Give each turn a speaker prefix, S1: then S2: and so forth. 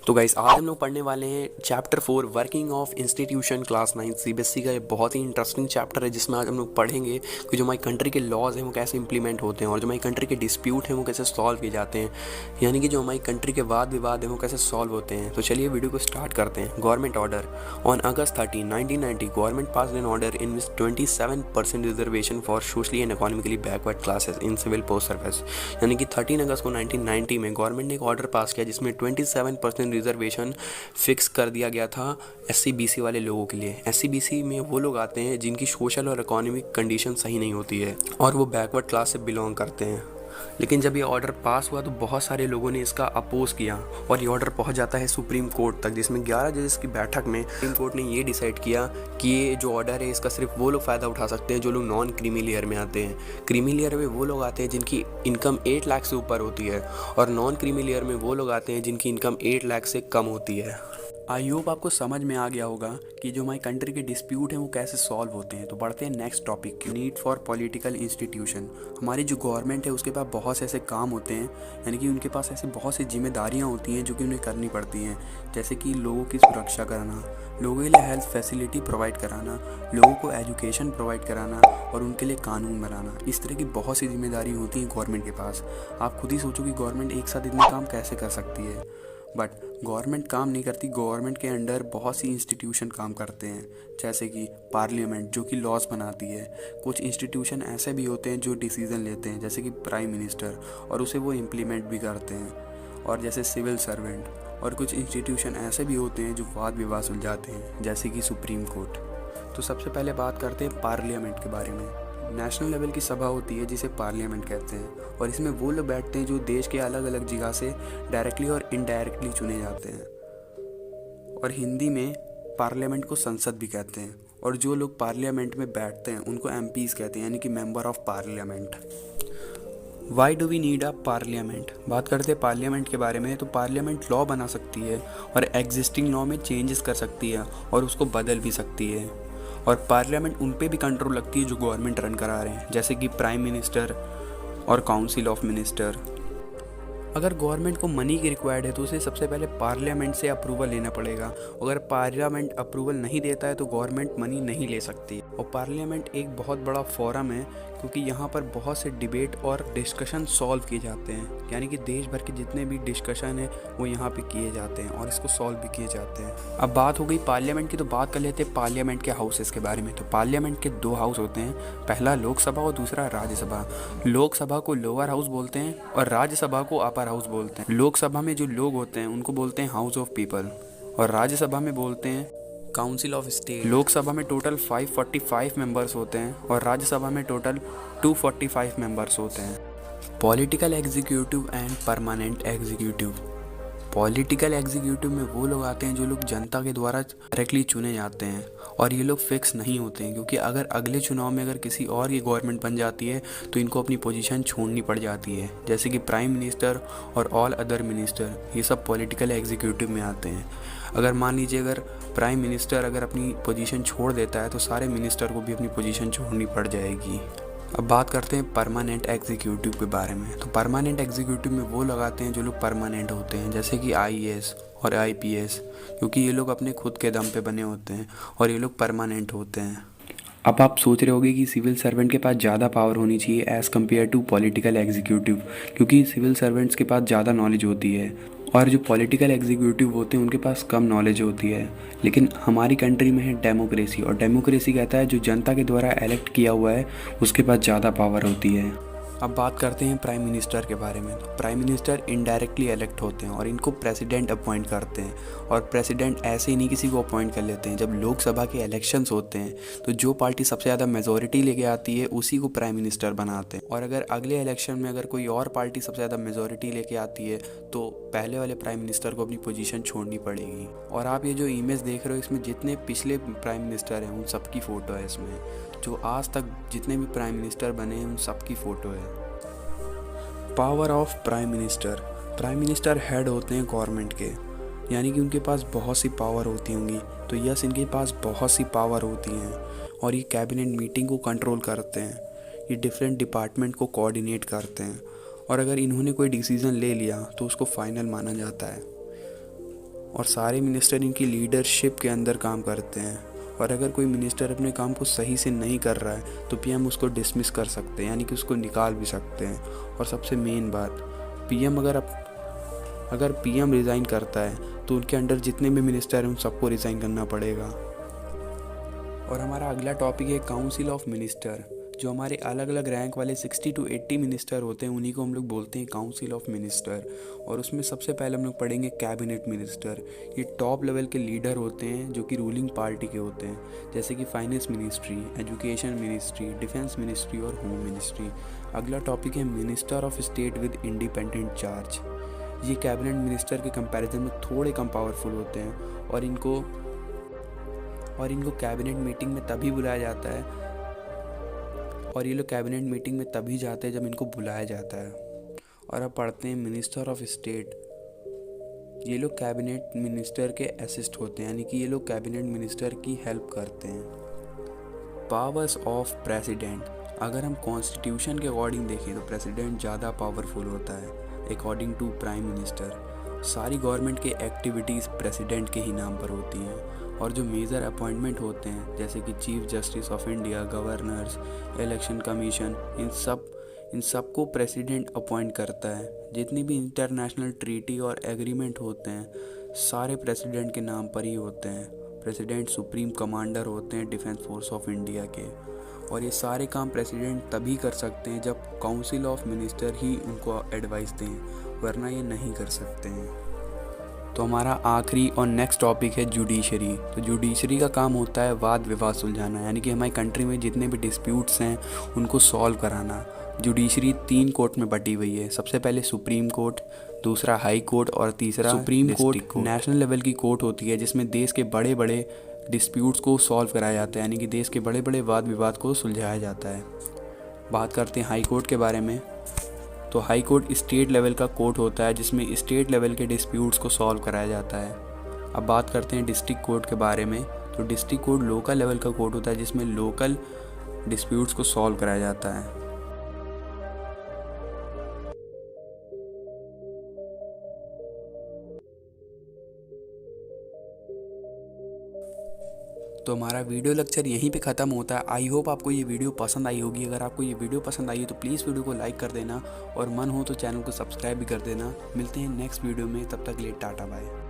S1: तो गाइस आज हम लोग पढ़ने वाले हैं chapter 4 working of institution class 9 CBSE का। ये बहुत ही इंटरेस्टिंग चैप्टर है जिसमें आज हम लोग पढ़ेंगे कि जो हमारी कंट्री के लॉज हैं वो कैसे इंप्लीमेंट होते हैं और जो हमारी कंट्री के डिस्प्यूट हैं वो कैसे सॉल्व किए जाते हैं, यानी कि जो हमारी कंट्री के वाद विवाद हैं वो कैसे सॉल्व होते हैं। तो चलिए वीडियो को स्टार्ट करते हैं। Government order on August 13, 1990 government pass an order in which 27% reservation for socially and economically backward classes in civil post service, यानी कि 13 अगस्त को 1990 में गवर्नमेंट ने एक ऑर्डर पास किया जिसमें 27% रिजर्वेशन फिक्स कर दिया गया था एससी बीसी वाले लोगों के लिए। एससी बीसी में वो लोग आते हैं जिनकी सोशल और इकोनॉमिक कंडीशन सही नहीं होती है और वो बैकवर्ड क्लास से बिलोंग करते हैं। लेकिन जब ये ऑर्डर पास हुआ तो बहुत सारे लोगों ने इसका अपोज किया और ये ऑर्डर पहुंच जाता है सुप्रीम कोर्ट तक, जिसमें 11 जजेस की बैठक में सुप्रीम कोर्ट ने ये डिसाइड किया कि ये जो ऑर्डर है इसका सिर्फ वो लोग फ़ायदा उठा सकते हैं जो लोग नॉन क्रीमी लेयर में आते हैं। क्रीमी लेयर में वो लोग आते हैं जिनकी इनकम 8 लाख से ऊपर होती है और नॉन क्रीमी लेयर में वो लोग आते हैं जिनकी इनकम 8 लाख से कम होती है। आई होप आपको समझ में आ गया होगा कि जो हमारी कंट्री के डिस्प्यूट हैं वो कैसे सॉल्व होते हैं। तो बढ़ते हैं next topic, need for political institution. हमारी जो गवर्नमेंट है उसके पास बहुत से ऐसे काम होते हैं, यानी कि उनके पास ऐसे बहुत सी जिम्मेदारियां होती हैं जो कि उन्हें करनी पड़ती हैं, जैसे कि लोगों की सुरक्षा कराना, लोगों के लिए हेल्थ फैसिलिटी प्रोवाइड कराना, लोगों को एजुकेशन प्रोवाइड कराना और उनके लिए कानून बनाना। इस तरह की बहुत सी जिम्मेदारी होती हैं गवर्नमेंट के पास। आप खुद ही सोचो कि गवर्नमेंट एक साथ इतने काम कैसे कर सकती है। बट गवर्नमेंट काम नहीं करती, गवर्नमेंट के अंडर बहुत सी इंस्टीट्यूशन काम करते हैं, जैसे कि पार्लियामेंट जो कि लॉज बनाती है। कुछ इंस्टीट्यूशन ऐसे भी होते हैं जो डिसीज़न लेते हैं, जैसे कि प्राइम मिनिस्टर, और उसे वो इम्प्लीमेंट भी करते हैं, और जैसे सिविल सर्वेंट। और कुछ इंस्टीट्यूशन ऐसे भी होते हैं जो वाद विवाद सुलझाते हैं, जैसे कि सुप्रीम कोर्ट। तो सबसे पहले बात करते हैं पार्लियामेंट के बारे में। नेशनल लेवल की सभा होती है जिसे पार्लियामेंट कहते हैं, और इसमें वो लोग बैठते हैं जो देश के अलग अलग जगह से डायरेक्टली और इनडायरेक्टली चुने जाते हैं। और हिंदी में पार्लियामेंट को संसद भी कहते हैं, और जो लोग पार्लियामेंट में बैठते हैं उनको एमपीज कहते हैं, यानी कि member of parliament. Why do we need a parliament? बात करते हैं पार्लियामेंट के बारे में। तो पार्लियामेंट लॉ बना सकती है और एग्जिस्टिंग लॉ में चेंजेस कर सकती है और उसको बदल भी सकती है। और पार्लियामेंट उन पे भी कंट्रोल रखती है जो गवर्नमेंट रन करा रहे हैं, जैसे कि प्राइम मिनिस्टर और काउंसिल ऑफ मिनिस्टर। अगर गवर्नमेंट को मनी की रिक्वायर्ड है तो उसे सबसे पहले पार्लियामेंट से अप्रूवल लेना पड़ेगा। अगर पार्लियामेंट अप्रूवल नहीं देता है तो गवर्नमेंट मनी नहीं ले सकती। और पार्लियामेंट एक बहुत बड़ा फोरम है क्योंकि यहाँ पर बहुत से डिबेट और डिस्कशन सॉल्व किए जाते हैं, यानी कि देश भर के जितने भी डिस्कशन है वो यहाँ पे किए जाते हैं और इसको सॉल्व भी किए जाते हैं। अब बात हो गई पार्लियामेंट की, तो बात कर लेते हैं पार्लियामेंट के हाउसेस के बारे में। तो पार्लियामेंट के 2 हाउस होते हैं, पहला लोकसभा और दूसरा राज्यसभा। लोकसभा को लोअर हाउस बोलते हैं और राज्यसभा को अपर हाउस बोलते हैं। लोकसभा में जो लोग होते हैं उनको बोलते हैं हाउस ऑफ पीपल, और राज्यसभा में बोलते हैं काउंसिल ऑफ स्टेट। लोकसभा में टोटल 545 मेंबर्स होते हैं और राज्यसभा में टोटल 245 मेंबर्स होते हैं। Political executive and permanent executive. Political executive में वो लोग आते हैं जो लोग जनता के द्वारा डायरेक्टली चुने जाते हैं, और ये लोग फिक्स नहीं होते हैं क्योंकि अगर अगले चुनाव में अगर किसी और की गवर्नमेंट बन जाती है तो इनको अपनी पोजीशन छोड़नी पड़ जाती है, जैसे कि प्राइम मिनिस्टर और ऑल अदर मिनिस्टर, ये सब पॉलिटिकल एग्जीक्यूटिव में आते हैं। अगर मान लीजिए अगर प्राइम मिनिस्टर अगर अपनी पोजीशन छोड़ देता है तो सारे मिनिस्टर को भी अपनी पोजीशन छोड़नी पड़ जाएगी। अब बात करते हैं परमानेंट एग्जीक्यूटिव के बारे में। तो परमानेंट एग्जीक्यूटिव में वो लगाते हैं जो लोग परमानेंट होते हैं, जैसे कि आईएएस और आईपीएस, क्योंकि ये लोग अपने खुद के दम पे बने होते हैं और ये लोग परमानेंट होते हैं। अब आप सोच रहे होंगे कि सिविल सर्वेंट के पास ज़्यादा पावर होनी चाहिए as compare to political executive, क्योंकि सिविल सर्वेंट्स के पास ज़्यादा नॉलेज होती है और जो पॉलिटिकल एग्जीक्यूटिव होते हैं उनके पास कम नॉलेज होती है। लेकिन हमारी कंट्री में है डेमोक्रेसी, और डेमोक्रेसी कहता है जो जनता के द्वारा इलेक्ट किया हुआ है उसके पास ज़्यादा पावर होती है। अब बात करते हैं प्राइम मिनिस्टर के बारे में। तो प्राइम मिनिस्टर इनडायरेक्टली इलेक्ट होते हैं और इनको प्रेसिडेंट अपॉइंट करते हैं, और प्रेसिडेंट ऐसे ही नहीं किसी को अपॉइंट कर लेते हैं। जब लोकसभा के इलेक्शंस होते हैं तो जो पार्टी सबसे ज़्यादा मेजोरिटी लेके आती है उसी को प्राइम मिनिस्टर बनाते हैं, और अगर अगले इलेक्शन में अगर कोई और पार्टी सबसे ज़्यादा मेजोरिटी लेके आती है तो पहले वाले प्राइम मिनिस्टर को अपनी पोजीशन छोड़नी पड़ेगी। और आप ये जो इमेज देख रहे हो इसमें जितने पिछले प्राइम मिनिस्टर हैं उन सबकी फ़ोटो है इसमें, जो आज तक जितने भी प्राइम मिनिस्टर बने हैं उन सबकी फ़ोटो है। Power of prime minister. Prime minister head होते हैं गवर्नमेंट के, यानी कि उनके पास बहुत सी पावर होती होंगी। तो यस, इनके पास बहुत सी पावर होती हैं और ये कैबिनेट मीटिंग को कंट्रोल करते हैं, ये डिफरेंट डिपार्टमेंट को कोऑर्डिनेट करते हैं, और अगर इन्होंने कोई डिसीज़न ले लिया तो उसको फाइनल माना जाता है।
S2: और सारे मिनिस्टर इनकी लीडरशिप के अंदर काम करते हैं। और अगर कोई मिनिस्टर अपने काम को सही से नहीं कर रहा है तो पीएम उसको डिसमिस कर सकते हैं, यानी कि उसको निकाल भी सकते हैं। और सबसे मेन बात, पीएम अगर पीएम रिज़ाइन करता है तो उनके अंडर जितने भी मिनिस्टर हैं उन सबको रिज़ाइन करना पड़ेगा। और हमारा अगला टॉपिक है काउंसिल ऑफ मिनिस्टर। जो हमारे अलग अलग रैंक वाले 60 to 80 मिनिस्टर होते हैं उन्हीं को हम लोग बोलते हैं काउंसिल ऑफ मिनिस्टर। और उसमें सबसे पहले हम लोग पढ़ेंगे कैबिनेट मिनिस्टर। ये टॉप लेवल के लीडर होते हैं जो कि रूलिंग पार्टी के होते हैं, जैसे कि finance ministry, education ministry, defence ministry और होम मिनिस्ट्री। अगला टॉपिक है minister of state with independent charge. ये कैबिनेट मिनिस्टर के कंपैरिजन में थोड़े कम पावरफुल होते हैं और इनको कैबिनेट मीटिंग में तभी बुलाया जाता है और ये लोग कैबिनेट मीटिंग में तभी जाते हैं जब इनको बुलाया जाता है। और अब पढ़ते हैं मिनिस्टर ऑफ स्टेट। ये लोग कैबिनेट मिनिस्टर के असिस्ट होते हैं, यानी कि ये लोग कैबिनेट मिनिस्टर की हेल्प करते हैं। Powers of president. अगर हम कॉन्स्टिट्यूशन के अकॉर्डिंग देखें तो प्रेसिडेंट ज़्यादा पावरफुल होता है अकॉर्डिंग टू प्राइम मिनिस्टर। सारी गवर्नमेंट की एक्टिविटीज़ प्रेसिडेंट के ही नाम पर होती हैं। और जो मेजर अपॉइंटमेंट होते हैं जैसे कि chief justice of India, governors, election commission, इन सब को प्रेसिडेंट अपॉइंट करता है। जितनी भी इंटरनेशनल ट्रीटी और एग्रीमेंट होते हैं सारे प्रेसिडेंट के नाम पर ही होते हैं। प्रेसिडेंट सुप्रीम कमांडर होते हैं डिफेंस फोर्स ऑफ इंडिया के। और ये सारे काम प्रेसिडेंट तभी कर सकते हैं जब काउंसिल ऑफ मिनिस्टर ही उनको एडवाइस दें, वरना ये नहीं कर सकते हैं। तो हमारा आखिरी और नेक्स्ट टॉपिक है जुडिशरी। तो जुडिशरी का काम होता है वाद विवाद सुलझाना, यानी कि हमारी कंट्री में जितने भी डिस्प्यूट्स हैं उनको सॉल्व कराना। जुडिशरी 3 कोर्ट में बटी हुई है। सबसे पहले सुप्रीम कोर्ट, दूसरा हाई कोर्ट और तीसरा सुप्रीम कोर्ट। नेशनल लेवल की कोर्ट होती है जिसमें देश के बड़े बड़े डिस्प्यूट्स को सॉल्व कराया जाता है, यानी कि देश के बड़े बड़े वाद विवाद को सुलझाया जाता है। बात करते हैं हाई कोर्ट के बारे में। तो हाई कोर्ट स्टेट लेवल का कोर्ट होता है जिसमें स्टेट लेवल के डिस्प्यूट्स को सॉल्व कराया जाता है। अब बात करते हैं डिस्ट्रिक्ट कोर्ट के बारे में। तो डिस्ट्रिक्ट कोर्ट लोकल लेवल का कोर्ट होता है जिसमें लोकल डिस्प्यूट्स को सॉल्व कराया जाता है। तो हमारा वीडियो लेक्चर यहीं पे ख़त्म होता है। आई होप आपको ये वीडियो पसंद आई होगी। अगर आपको ये वीडियो पसंद आई है तो प्लीज़ वीडियो को लाइक कर देना और मन हो तो चैनल को सब्सक्राइब भी कर देना। मिलते हैं नेक्स्ट वीडियो में, तब तक के लिए टाटा बाय।